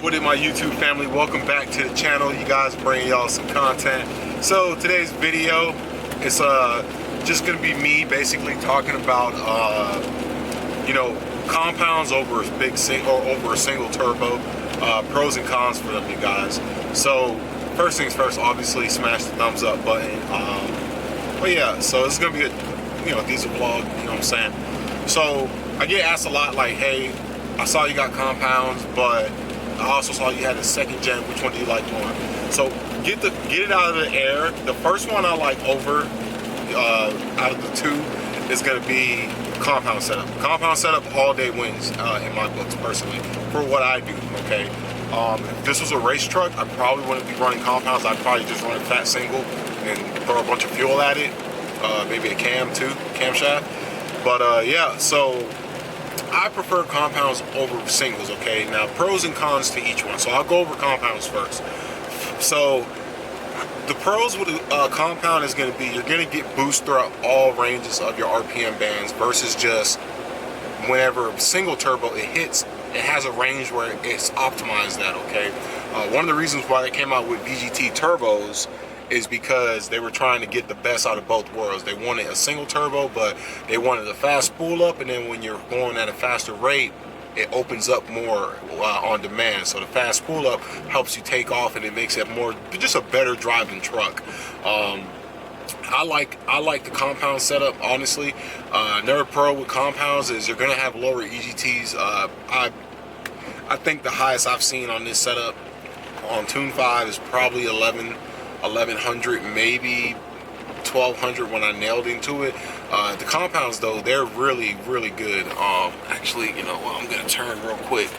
What is my YouTube family? Welcome back to the channel. You guys bring y'all some content. So today's video is just gonna be me basically talking about compounds over a over a single turbo, pros and cons for them, you guys. So first things first, obviously smash the thumbs up button. But yeah, so it's gonna be a diesel vlog, you know what I'm saying? So I get asked a lot like, hey, I saw you got compounds, but I also saw you had a second gen. Which one do you like more? So get it out of the air. The first one I like over out of the two is going to be compound setup. Compound setup all day wins in my books personally for what I do. Okay, if this was a race truck, I probably wouldn't be running compounds. I'd probably just run a fat single and throw a bunch of fuel at it, maybe a camshaft. But yeah, so I prefer compounds over singles, okay? Now, pros and cons to each one. So I'll go over compounds first. So the pros with a compound is going to be you're going to get boost throughout all ranges of your RPM bands versus just whenever single turbo it hits, it has a range where it's optimized that, okay? One of the reasons why they came out with VGT turbos is because they were trying to get the best out of both worlds. They wanted a single turbo, but they wanted a fast spool up, and then when you're going at a faster rate, it opens up more on demand. So the fast spool up helps you take off, and it makes it more just a better driving truck. I like the compound setup, honestly. Another pro with compounds is you're gonna have lower EGTs. I think the highest I've seen on this setup on Tune 5 is probably 1100, maybe 1200 when I nailed into it. The compounds though, they're really good. Actually, you know what, I'm gonna turn real quick.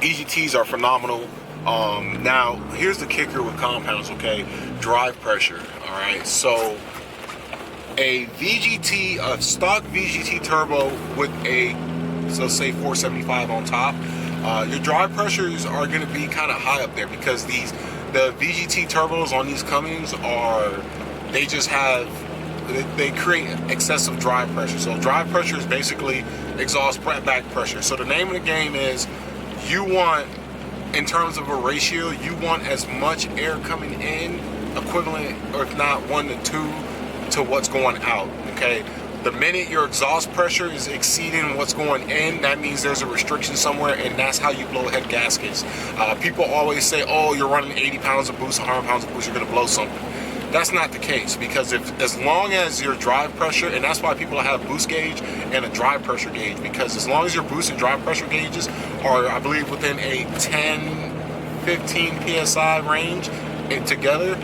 EGTs are phenomenal. Now here's the kicker with compounds, okay? Drive pressure. All right, so a stock VGT turbo with a, so say 475 on top, your drive pressures are going to be kind of high up there because the VGT turbos on these Cummins they create excessive drive pressure. So drive pressure is basically exhaust back pressure. So the name of the game is you want, in terms of a ratio, you want as much air coming in equivalent, or if not 1 to 2 to what's going out, okay? The minute your exhaust pressure is exceeding what's going in, that means there's a restriction somewhere, and that's how you blow head gaskets. People always say, oh, you're running 80 pounds of boost, 100 pounds of boost, you're gonna blow something. That's not the case, because as long as your drive pressure, and that's why people have boost gauge and a drive pressure gauge, because as long as your boost and drive pressure gauges are, I believe, within a 10-15 PSI range and together,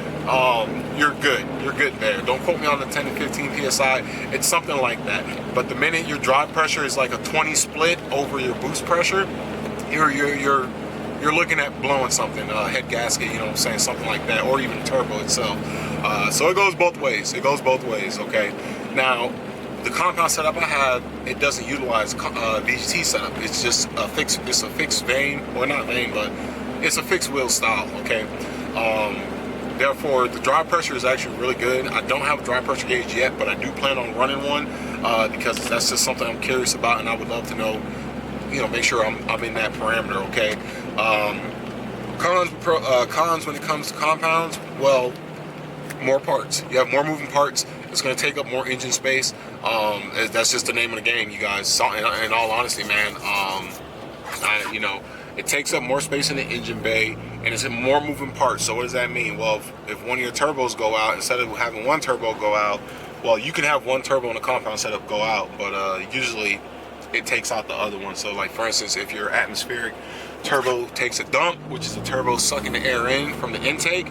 you're good. You're good there. Don't quote me on the 10 to 15 PSI. It's something like that. But the minute your drive pressure is like a 20 split over your boost pressure, you're looking at blowing something, head gasket, you know what I'm saying, something like that, or even the turbo itself. So it goes both ways. It goes both ways, okay? Now, the compound setup I have, it doesn't utilize VGT setup. It's just a fixed vane, or not vane, but it's a fixed wheel style, okay? Therefore, the drive pressure is actually really good. I don't have a drive pressure gauge yet, but I do plan on running one because that's just something I'm curious about, and I would love to know, make sure I'm in that parameter, okay? Cons when it comes to compounds, well, more parts. You have more moving parts. It's going to take up more engine space. That's just the name of the game, you guys. So, in all honesty, man, it takes up more space in the engine bay, and it's more moving parts. So what does that mean? Well, if one of your turbos go out, instead of having one turbo go out, well, you can have one turbo in the compound setup go out, but usually it takes out the other one. So like, for instance, if your atmospheric turbo takes a dump, which is the turbo sucking the air in from the intake,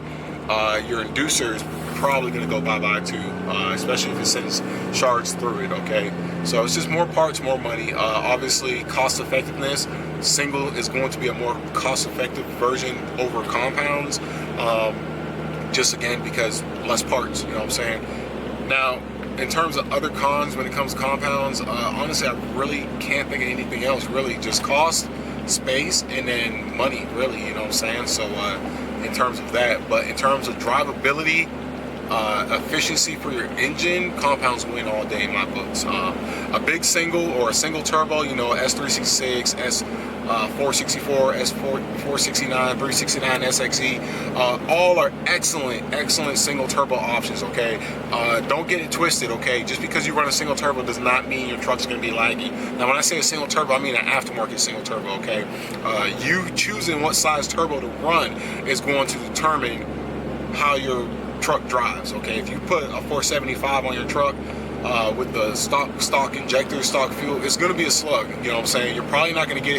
your inducer is probably going to go bye-bye too, especially if it sends shards through it, okay? So it's just more parts, more money. Obviously, cost effectiveness, single is going to be a more cost-effective version over compounds, just again because less parts, you know what I'm saying? Now, in terms of other cons when it comes to compounds, honestly, I really can't think of anything else, really. Just cost, space, and then money, really, you know what I'm saying? So in terms of that, but in terms of drivability, efficiency for your engine, compounds win all day in my books. A big single or a single turbo, you know, S366, S464, S469, 369 SXE, all are excellent single turbo options, okay? Don't get it twisted, okay? Just because you run a single turbo does not mean your truck's gonna be laggy. Now, when I say a single turbo, I mean an aftermarket single turbo, okay? You choosing what size turbo to run is going to determine how your truck drives, okay? If you put a 475 on your truck with the stock injector, stock fuel, it's going to be a slug, you know what I'm saying? You're probably not going to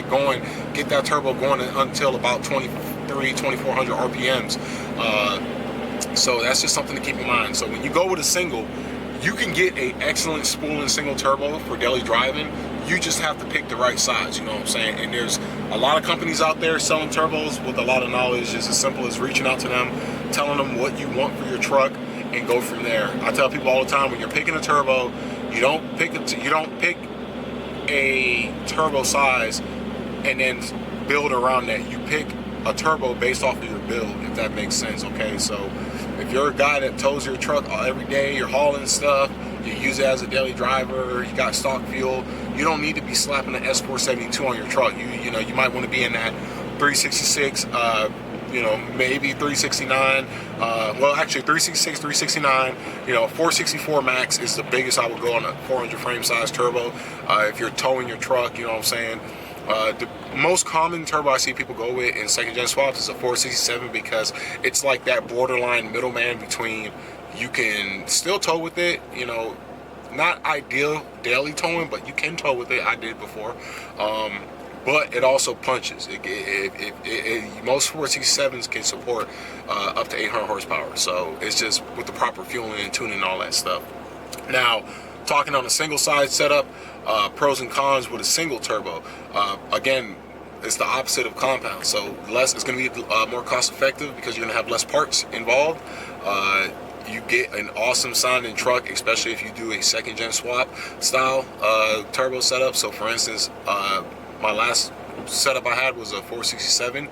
get that turbo going until about 2400 RPMs. So that's just something to keep in mind. So when you go with a single, you can get an excellent spooling single turbo for daily driving. You just have to pick the right size, you know what I'm saying? And there's a lot of companies out there selling turbos with a lot of knowledge. It's as simple as reaching out to them, telling them what you want for your truck, and go from there. I tell people all the time, when you're picking a turbo, you don't pick a turbo size and then build around that. You pick a turbo based off of your build, if that makes sense, okay? So if you're a guy that tows your truck every day, you're hauling stuff, you use it as a daily driver, you got stock fuel, you don't need to be slapping an S472 on your truck. You know, you might want to be in that 366, you know, maybe 369, well, actually 366, 369, you know, 464 max is the biggest I would go on a 400 frame size turbo. If you're towing your truck, you know what I'm saying? The most common turbo I see people go with in second gen swaps is a 467, because it's like that borderline middleman between, you can still tow with it, you know, not ideal daily towing, but you can tow with it. I did before. But it also punches. Most 467s can support up to 800 horsepower. So it's just with the proper fueling and tuning and all that stuff. Now, talking on a single side setup, pros and cons with a single turbo. Again, it's the opposite of compound. So it's going to be more cost effective because you're going to have less parts involved. You get an awesome sounding truck, especially if you do a second gen swap style turbo setup. So for instance, my last setup I had was a 467.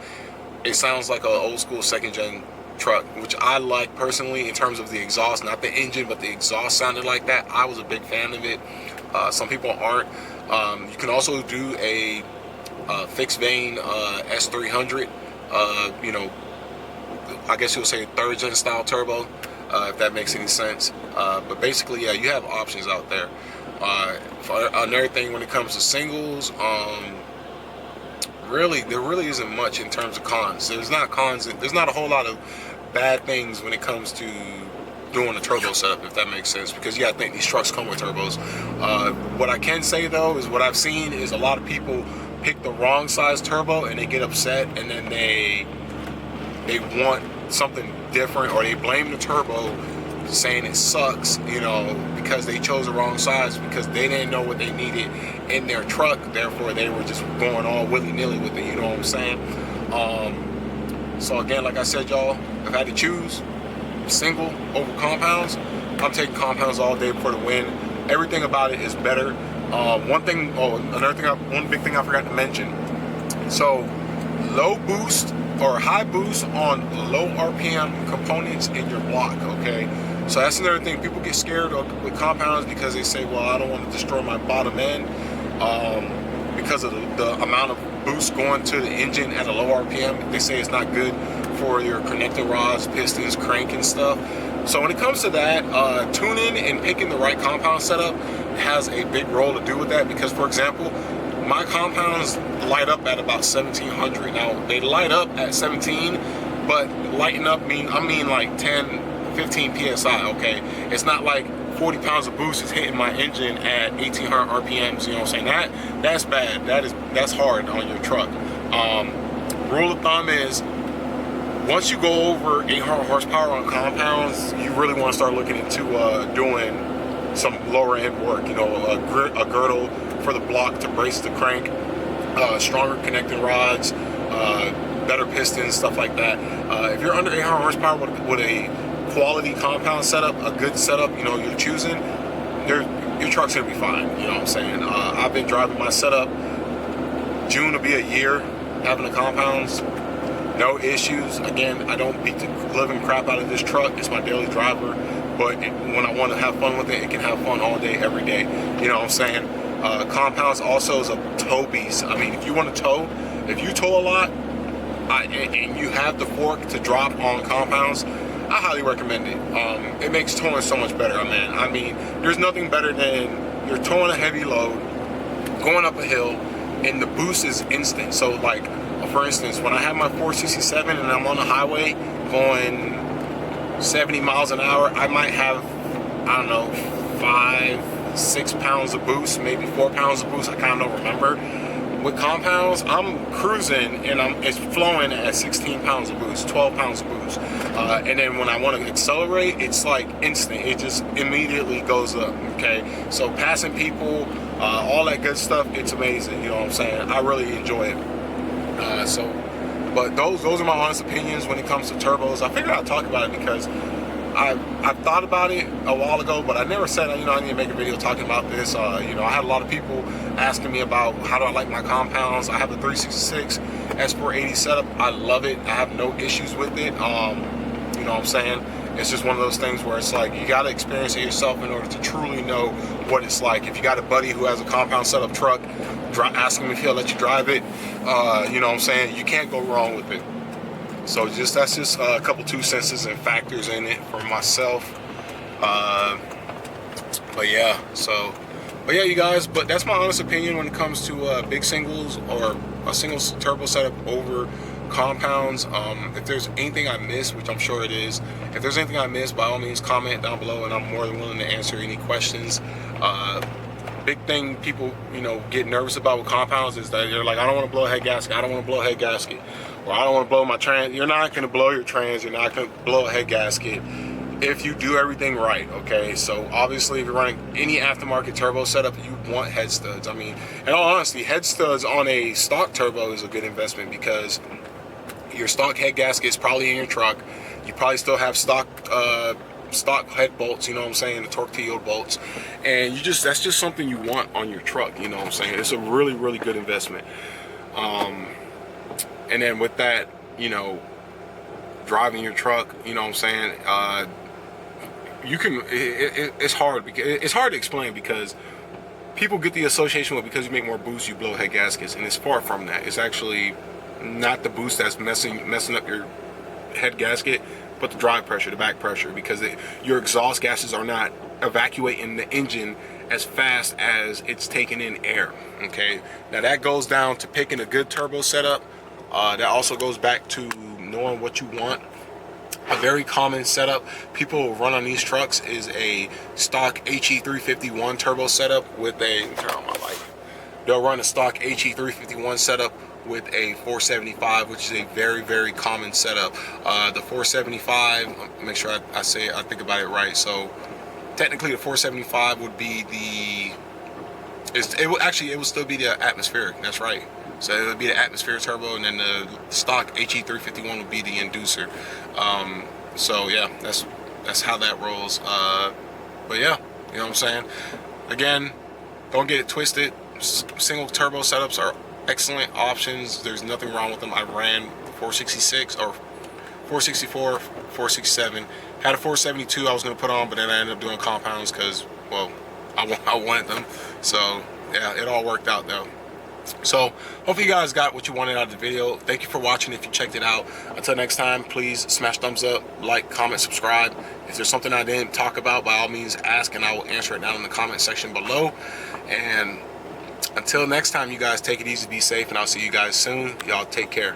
It sounds like an old school second gen truck, which I like personally in terms of the exhaust, not the engine, but the exhaust sounded like that. I was a big fan of it. Some people aren't. You can also do a fixed vane S300, you know, I guess you'll say third gen style turbo, if that makes any sense. But basically, yeah, you have options out there. For another thing, when it comes to singles, there really isn't much in terms of cons. There's not a whole lot of bad things when it comes to doing a turbo setup, if that makes sense, because you gotta think these trucks come with turbos. What I can say though is what I've seen is a lot of people pick the wrong size turbo and they get upset, and then they want something different, or they blame the turbo saying it sucks, you know, because they chose the wrong size, because they didn't know what they needed in their truck, therefore they were just going all willy-nilly with it, you know what I'm saying? So again, like I said, y'all, if I had to choose single over compounds, I'm taking compounds all day for the win. Everything about it is better. One big thing I forgot to mention. So low boost or high boost on low RPM components in your block, okay? So that's another thing. People get scared with compounds because they say, well, I don't want to destroy my bottom end because of the amount of boost going to the engine at a low RPM. They say it's not good for your connector rods, pistons, crank and stuff. So when it comes to that, tuning and picking the right compound setup has a big role to do with that, because for example, my compounds light up at about 1700. Now they light up at 17, but lighting up I mean like 10, 15 PSI, okay? It's not like 40 pounds of boost is hitting my engine at 1800 RPMs, you know what I'm saying? That's bad. That's hard on your truck. Rule of thumb is, once you go over 800 horsepower on compounds, you really want to start looking into doing some lower end work, you know, a girdle for the block to brace the crank, stronger connecting rods, better pistons, stuff like that. If you're under 800 horsepower with a quality compound setup, a good setup, you know, you're choosing, your truck's gonna be fine, you know what I'm saying? I've been driving my setup, June will be a year having the compounds. No issues. Again, I don't beat the living crap out of this truck. It's my daily driver. But when I want to have fun with it, it can have fun all day, every day. You know what I'm saying? Compounds also is a tow beast. I mean, if you want to tow, if you tow a lot, and you have the fork to drop on compounds, I highly recommend it. It makes towing so much better, man. I mean, there's nothing better than you're towing a heavy load, going up a hill, and the boost is instant. So like, for instance, when I have my 467 and I'm on the highway going 70 miles an hour, I might have, I don't know, 5-6 pounds of boost, maybe 4 pounds of boost. I kind of don't remember. With compounds, I'm cruising and it's flowing at 16 pounds of boost, 12 pounds of boost. And then when I want to accelerate, it's like instant. It just immediately goes up, okay? So passing people, all that good stuff, it's amazing, you know what I'm saying? I really enjoy it. But those are my honest opinions when it comes to turbos. I figured I'd talk about it because I've thought about it a while ago, but I never said, you know, I need to make a video talking about this. You know, I had a lot of people asking me about how do I like my compounds. I have the 366 S480 setup. I love it. I have no issues with it. You know what I'm saying? It's just one of those things where it's like you got to experience it yourself in order to truly know what it's like. If you got a buddy who has a compound setup truck, ask him if he'll let you drive it. You know what I'm saying? You can't go wrong with it. So that's just a couple 2 senses and factors in it for myself. But yeah, you guys, but that's my honest opinion when it comes to big singles or a single turbo setup over compounds. If there's anything I missed, which I'm sure it is, if there's anything I missed, by all means comment down below and I'm more than willing to answer any questions. Big thing people, you know, get nervous about with compounds is that they're like, I don't want to blow a head gasket, I don't want to blow a head gasket, or I don't want to blow my trans. You're not going to blow your trans, you're not going to blow a head gasket if you do everything right, okay? So obviously if you're running any aftermarket turbo setup, you want head studs. I mean, in all honesty, head studs on a stock turbo is a good investment because your stock head gasket is probably in your truck. You probably still have stock head bolts, you know what I'm saying, the torque to yield bolts, and that's just something you want on your truck, you know what I'm saying. It's a really, really good investment. And then with that, you know, driving your truck, you know what I'm saying, you can, it's hard because it's hard to explain because people get the association with because you make more boost, you blow head gaskets, and it's far from that. It's actually not the boost that's messing up your head gasket, but the drive pressure, the back pressure, because your exhaust gases are not evacuating the engine as fast as it's taking in air, okay? Now that goes down to picking a good turbo setup. That also goes back to knowing what you want. A very common setup people run on these trucks is a stock HE351 turbo setup with a, turn on my light. They'll run a stock HE351 setup with a 475, which is a very, very common setup. The 475, make sure I think about it right. So technically the 475 would be it would still be the atmospheric, that's right. So it would be the atmosphere turbo, and then the stock HE351 would be the inducer. So yeah, that's how that rolls. But yeah, you know what I'm saying? Again, don't get it twisted. Single turbo setups are excellent options. There's nothing wrong with them. I ran 466 or 464, 467. Had a 472 I was going to put on, but then I ended up doing compounds because, well, I wanted them. So yeah, it all worked out though. So hopefully you guys got what you wanted out of the video. Thank you for watching if you checked it out. Until next time, please smash thumbs up, like, comment, subscribe. If there's something I didn't talk about, by all means ask and I will answer it down in the comment section below. And until next time, you guys take it easy, be safe, and I'll see you guys soon. Y'all take care.